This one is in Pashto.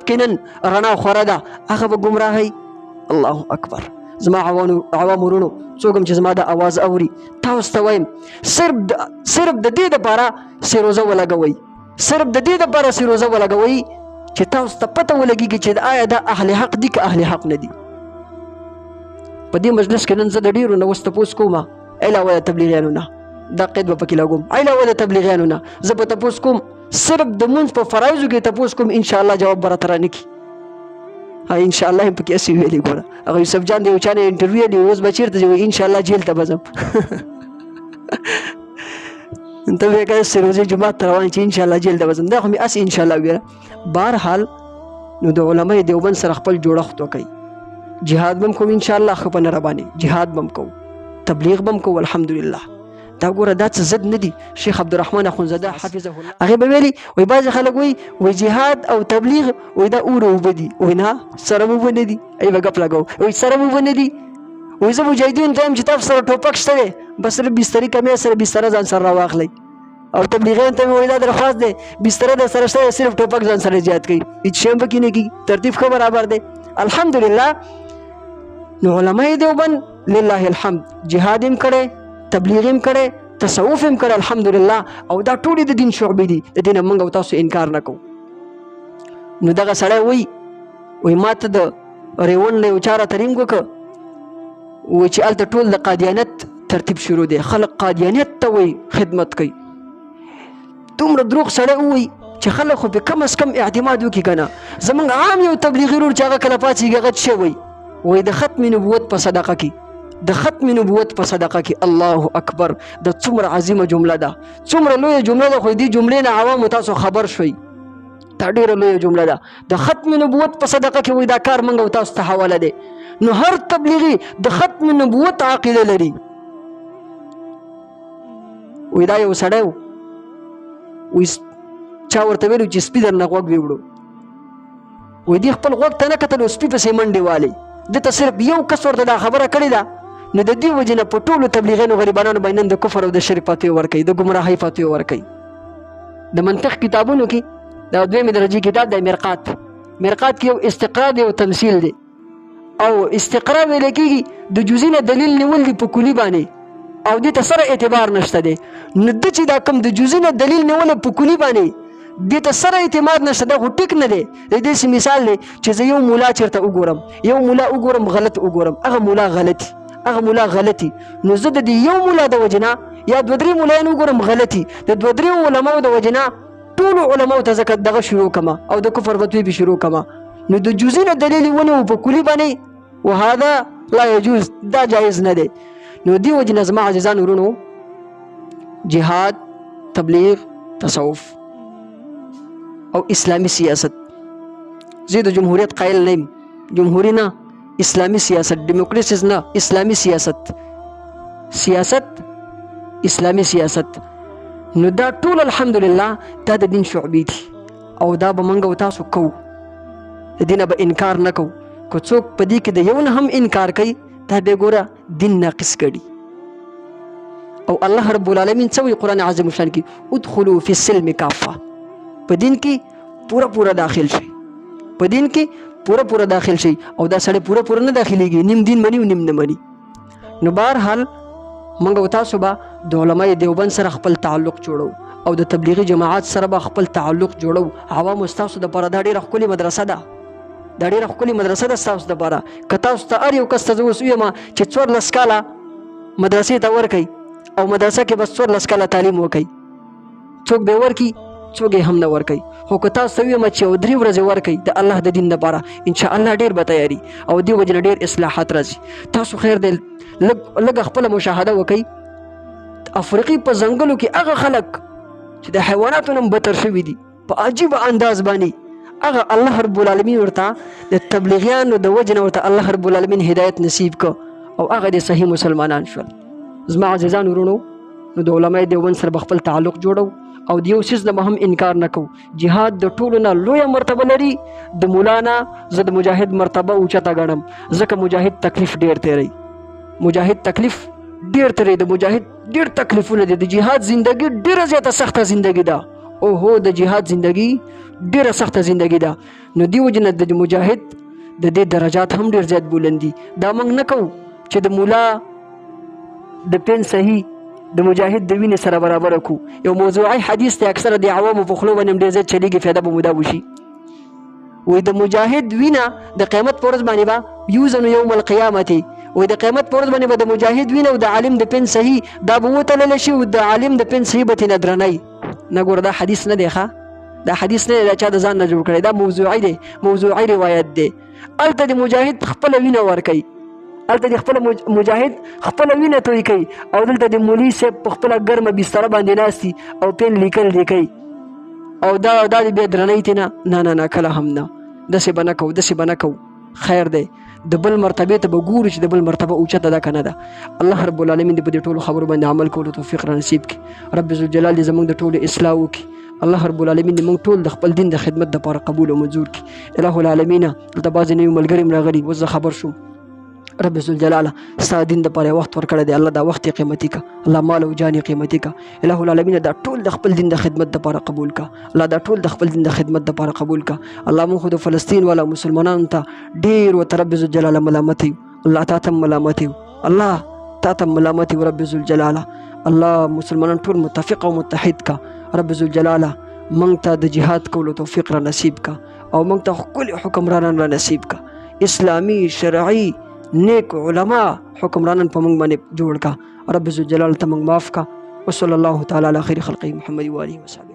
کې نن رڼا خوره ده هغه به ګمراهۍ. الله اکبر. زما عوام ورونو څوک هم چې زما د اواز اوري تاسو ته وایم صرف د دې دپاره سیروزه ولګوئ، صرف د دې دپاره سیروزه ولګوئ چې تاسو ته پته ولګېږي چې آیا دا اهل حق دي که اهل حق نه دي. په دې مجلس کې نن زه د ډېرو نه اوس تپوس کوم علاوه د تبلیغیانو نه، دا قید به پکې لګوم، علاوه د تبلیغیانو نه زه به تپوس کوم، صرف د مونځ په فرایضو کې تپوس کوم، انشاءالله جواب به راته رانه کړي. انشاءالله هم پکې هسې ویلي ګوره هغه یوسف جان د یو چا نه انټرویو دی اوس به چېرته ځي وایي انشاءالله جیل ته به ځم. ته به یې که سروزې جومات ته روان چې انشاءالله جیل ته به ځم، دا خو مې هسې انشاءالله ویله. بهرحال نو د علمای دیوبند سره خپل جوړښت وکړئ، جهاد به هم کوو انشاءالله ښه په نه ربانې جهاد به هم کوو، تبلیغ به هم کوو الحمدلله. دا ګوره دا څه ضد نه دي. شیخ عبدالرحمن اخونزاده حفظه الله هغې به ویلي وایي بعضې خلک وایي جهاد او تبلیغ وایي دا اور اوبه دي، وایي نه سره اوبه نه دي. ای به ګپ لګوو وایي سره اوبه نه دي. وایي زه مجاهدینو ته یم چې تاسو سره ټوپک شته دی بس صرف بسترې کمې سره بستره ځان سره راواخلئ، او تبلیغیانو ته مې وایي دا درخواست دی بستره در سره شته صرف ټوپک ځان سره زیات کړئ، هېڅ شی هم پکې نه کېږي، ترتیب ښه برابر دی الحمدلله. نو علمای دیوبند لله الحمد جهاد هم کړی، تبلیغ هم کړی، تصوف هم کړی الحمدلله، او دا ټولې د دین شعبې دي، د دې نه موږ او تاسو انکار نه کوو. نو دغه سړی وایي ما ته د ریوڼ نه یو چا راته رینګ وکړه وایي چې هلته ټول د قادیانیت ترتیب شروع دی، خلک قادیانیت ته وایي خدمت کوي. دومره دروغ سړی ووایي چې خلک خو پې کم از کم اعتماد وکړي که نه. زموږ عام یو تبلیغي ورور چې هغه کله پاڅېږي هغه څه شی وایي د ختم نبوت په صدقه کې، د ختم نبوت په صدقه کې. الله اکبر. د څومره عظیمه جمله ده، څومره لویه جمله ده، خو دې جملې نه عوامو تاسو خبر شوئ. دا ډېره لویه جمله ده. د ختم نبوت په صدقه کې وایي دا کار موږ او تاسو ته حواله دی. نو هر تبلیغي د ختم نبوت عقیده لري. وایي دا یو سړی وایي چا ورته ویلو چې سپي درنه غوږ ویوړو، وایي دې خپل غوږ ته نه کتل او سپي پسې منډې والې، ده ته صرف یو کس ورته دا خبره کړې ده. نو د دې وجې نه په ټولو تبلیغیانو غریبانانو باندې نن د کفر او د شرک فتوې ورکوي، د ګمراهۍ فتوې ورکوي. د منطق کتابونو کې دا دویمې درجې کتاب دی مرقات کې یو استقرا دی او تمثیل دی. او استقرا ویل کېږي د جزئي نه دلیل نیول دي په کلي باندې او دې ته سره اعتبار نشته دی. نو ده چې دا کوم د جزئي نه دلیل نیول په کلي باندې دې ته سره اعتماد نشته، دا خو ټیک نه دی. د دې مثال دی چې زه یو مولا چېرته وګورم، یو مولا وګورم غلط وګورم، هغه مولا غلطي، نو زه د دې یو مولا د وجې نه یا دوه درې مولایان وګورم غلطي، د دوه درې علماو د وجې نه ټولو علماو ته ځکه دغه شروع کړمه او د کفر فتوې به شروع کړمه. نو د جزئي نه دلیل ونیو په کلي باندې وهذا لا يجوز، دا جایز نه دی. نو دې وجې نه زما عزیزان ورونو جهاد، تبلیغ، تصوف او اسلامی سیاست، زه د جمهوریت قائل نه یم، جمهوری نه اسلامی سیاست، ډیموکریسیز نه اسلامی سیاست اسلامی سیاست. نو دا ټول الحمدلله دا د دین شعبې دي او دا به موږ او تاسو کوو، د دې نه به انکار نه کوو. که څوک په دې کې د یو نه هم انکار کوي دا به ګوره دین ناقص کړي. او الله رب العالمین څه وایي قرآن عظیم الشان کې ادخلوا فی السلم کافه، په دین کې پوره داخل شي، په دین کې پوره داخل شي. او دا سړی پوره نه داخليږي، نیم دین مني او نیم نه مني. نو بهرحال موږ او تاسو به د علمای دیوبند سره خپل تعلق جوړو او د تبلیغي جماعت سره به خپل تعلق جوړو. عوام ستاسو دپاره دا ډېره ښکلې مدرسه ده، دا ډېره ښکلې مدرسه ده ستاسو دپاره. که تاسو ته هر یو کس ته زه اوس ویم چې 14 کاله مدرسې ته ورکئ او مدرسه کې بس 14 کاله تعلیم وکئ، څوک به ورکي څوک یې هم نه ورکوي. خو که تاسو ته ویم چې 3 ورځې ورکئ د الله د دین لپاره انشاءالله ډېر به تیاري او دې وجې نه ډېر اصلاحات راځي. تاسو خیر دی لږه خپله مشاهده وکئ. افریقي په ځنګلو کې هغه خلک چې د حیواناتو نه بدتر شوي دي په عجیبه انداز باندې، هغه الله رب العالمین ورته د تبلیغیانو د وجې نه ورته الله رب العالمین هدایت نصیب کړ او هغه د صحیح مسلمانان شول. زما عزیزان ورونو نو د علمای دیوبند سره به خپل تعلق جوړو او د یو څیز نه به هم انکار نه کوو. جهاد د ټولو نه لویه مرتبه لري، د مولا نه زه د مجاهد مرتبه اوچته ګڼم، ځکه مجاهد تکلیف ډېر تیری، مجاهد تکلیف ډېر تیری، د مجاهد ډېر تکلیفونه دي. د جهاد زندګي ډېره زیاته سخته زندګي ده او هو د جهاد زندگی ډیره سخته زندگی ده. نو دی وجنه د مجاهد د دې درجات هم ډیر زیات بلندي. دا موږ نه کوو چې د مولا د پین صحیح د مجاهد د وینې سره برابر کو. یو موضوعي حدیث ته اکثره د عوامو په خلو باندې ډیر زیات چلیږي، فایده به مودا وشي. وې د مجاهد وینه د قیامت پر ورځ باندې با یوزن یوم القیامت، وې د قیامت پر ورځ باندې به د مجاهد وینه او د عالم د پین صحیح دا به وتلل شي او د عالم د پین صحیح به تنه درنۍ. نه ګوره دا حدیث نه دی ښه، دا حدیث نه دی، دا چا د ځان نه جوړ کړی، دا موضوعي دی، موضوعي روایت دی. هلته د مجاهد خپله وینه ورکوي، هلته د خپل مجاهد خپله وینه توی کوي او دلته د مولوي صاحب په خپله ګرمه بستره باندې ناستي او پین لیکل دی کوي او دا د بیا درنۍ تې نه نه نه کله هم نه. داسې به نه کوو، داسې به نه کوو. خیر دی د بل مرتبې ته به ګورو چې د بل مرتبه اوچته ده که نه ده. الله رب العالمین دې په دې ټولو خبرو باندې عمل کولو توفیق را نصیب کړي. رب ذوالجلال دې زموږ د ټولو اصلاح وکړي. الله رب العالمین دې موږ ټول د خپل دین د خدمت دپاره قبول او منظور کړي. الہ العالمین دلته بعضې نوي ملګري هم راغلي، اوس زه خبر شوم رب ذوالجلاله ستا دین دپاره وخت ورکړی دی. الله دا وخت یې قیمتي که، الله مال او جان یې قیمتي که. الہ العالمین دا ټول د خپل دین د خدمت دپاره قبول که. الله دا ټول د خپل دین د خدمت دپاره قبول که. الله موږ خو د فلسطین والا مسلمانانو ته ډېر ورته رب ذوالجلاله ملامت یو. الله تا ته ملامت یو، الله تا ته ملامت یو رب ذوالجلاله. الله مسلمانان ټول متفق او متحد که. رب ذوالجلاله موږ ته د جهاد کولو توفیق را نصیب که او موږ ته ښکلي حکمرانان را نصیب که، اسلامي شرعي نیک علما حکمرانان په موږ باندې جوړ کا. رب ذوالجلال ته موږ معاف کا. وصلی الله تعالی علی خیر خلقه محمد و آله وصحبه.